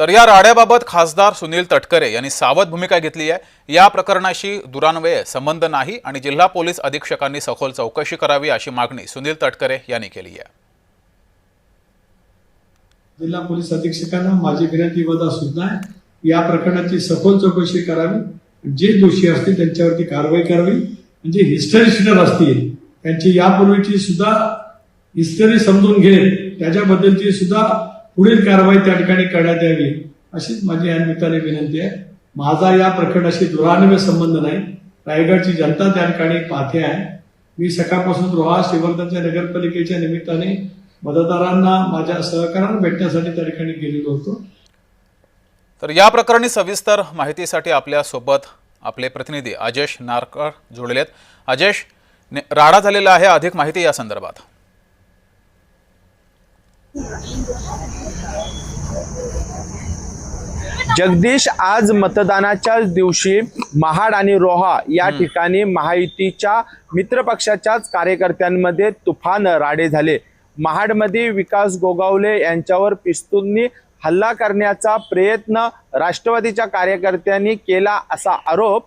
तर या राड्याबाबत खासदार सुनील तटकरे यांनी सावध भूमिका घेतली आहे। या प्रकरणाशी दुरान्वये संबंध नाही आणि जिल्हा पोलीस अधीक्षकांनी सखोल चौकशी करावी अशी मागणी सुनील तटकरे यांनी केली आहे। जिल्हा पोलीस अधीक्षकांना माझी विनंती वदा सुद्धा आहे, या प्रकरणाची सखोल चौकशी करावी, जे दोषी असतील त्यांच्यावरती कारवाई करावी। म्हणजे हिस्टरी शीटर असतील त्यांची यापूर्वीची सुद्धा हिस्टरी समजून घेत त्याच्याबद्दलची सुद्धा पुढील कारवाई त्या ठिकाणी करण्यात यावी अशीच माझी या निमित्ताने विनंती आहे। माझा या प्रकरणाशी दुरान्वय संबंध नाही, रायगडची जनता त्या ठिकाणी पाहते आहे। मी सकाळपासून रोहा श्रीवर्धनच्या नगरपालिकेच्या निमित्ताने मतदारांना माझ्या सहकार्याने भेटण्यासाठी त्या ठिकाणी गेलेलो होतो। तर या प्रकरणी सविस्तर माहितीसाठी आपल्या सोबत आपले प्रतिनिधी अजेश नारकर जोडलेत। अजेश, राडा झालेला आहे, अधिक माहिती या संदर्भात। जगदीश, आज मतदानाच्या दिवशी महाड आणि रोहा या ठिकाणी महायुतीच्या मित्रपक्षाच्याच कार्यकर्त्यांमध्ये तुफान राडे झाले। महाडमध्ये विकास गोगावले यांच्यावर पिस्तूलनी हल्ला करण्याचा प्रयत्न राष्ट्रवादीच्या कार्यकर्त्यांनी केला असा आरोप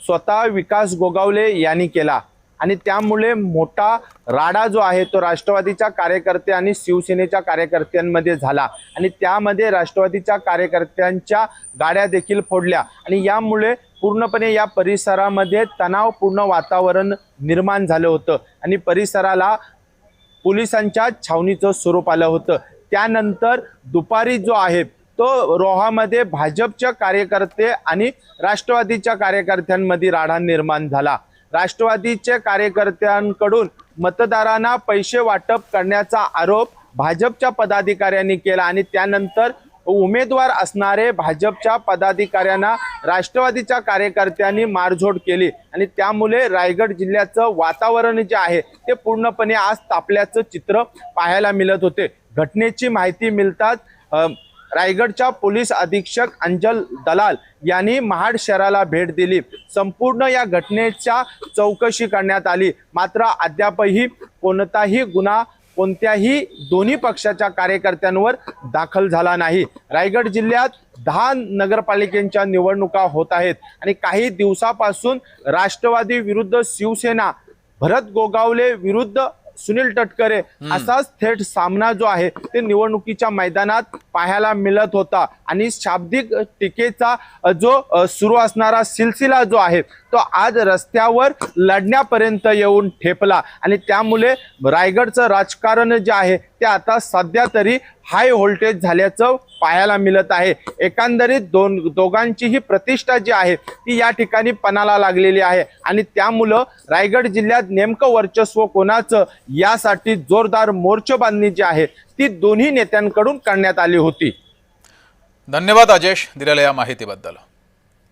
स्वतः विकास गोगावले यांनी केला आणि त्यामुळे मोठा राडा जो आहे तो राष्ट्रवादीच्या कार्यकर्ते आणि शिवसेनेच्या कार्यकर्त्यांमध्ये झाला आणि त्यामध्ये राष्ट्रवादीच्या कार्यकर्त्यांच्या गाड्या देखील फोडल्या आणि यामुळे पूर्णपणे या परिसरामध्ये तणावपूर्ण वातावरण निर्माण झालं होतं आणि परिसराला पोलिसांच्या छावणीचं स्वरूप आलं होतं। त्यानंतर दुपारी जो आहे तो रोहामध्ये भाजपच्या कार्यकर्ते आणि राष्ट्रवादीच्या कार्यकर्त्यांमध्ये राडा निर्माण झाला। राष्ट्रवादीच्या कार्यकर्त्यांकडून मतदारांना पैसे वाटप करण्याचा आरोप भाजपच्या पदाधिकाऱ्यांनी केला आणि त्यानंतर उमेदवार असणारे भाजपच्या पदाधिकाऱ्यांना राष्ट्रवादीच्या कार्यकर्त्यांनी मारझोड केली आणि त्यामुळे रायगड जिल्ह्याचं वातावरण जे आहे ते पूर्णपणे आज तापल्याचं चित्र पाहायला मिळत होते। घटनेची माहिती मिळताच रायगडच्या पोलीस अधीक्षक अंजल दलाल यांनी महाड शहराला भेट दिली। संपूर्ण या घटनेच्या चौकशी करण्यात आली, मात्र अद्यापही कोणताही गुन्हा कोणत्याही दोन्ही पक्षाच्या कार्यकर्त्यांवर दाखल झाला नाही। रायगड जिल्ह्यात 10 नगरपालिकेच्या निवडणुका होत आहेत आणि काही दिवसापासून राष्ट्रवादी विरुद्ध शिवसेना, भरत गोगावले विरुद्ध सुनील तटकरे असाच थेट सामना जो आहे ते निवडणुकीच्या मैदानात पाहायला मिळत होता आणि शाब्दिक टीकेचा जो सुरू असणारा सिलसिला जो आहे तो आज रस्त्यावर लढण्यापर्यंत येऊन ठेपला आणि त्यामुळे रायगडचं राजकारण जे आहे ते आता सध्या तरी हाय व्होल्टेज झाल्याचं पाहायला मिळत आहे। एकंदरीत दोघांचीही प्रतिष्ठा जी आहे ती या ठिकाणी पणाला लागलेली आहे आणि त्यामुळं रायगड जिल्ह्यात नेमकं वर्चस्व कोणाचं यासाठी जोरदार मोर्चेबांधणी जी आहे ती दोन्ही नेत्यांकडून करण्यात आली होती। धन्यवाद अजेश, दिलेल्या या माहितीबद्दल।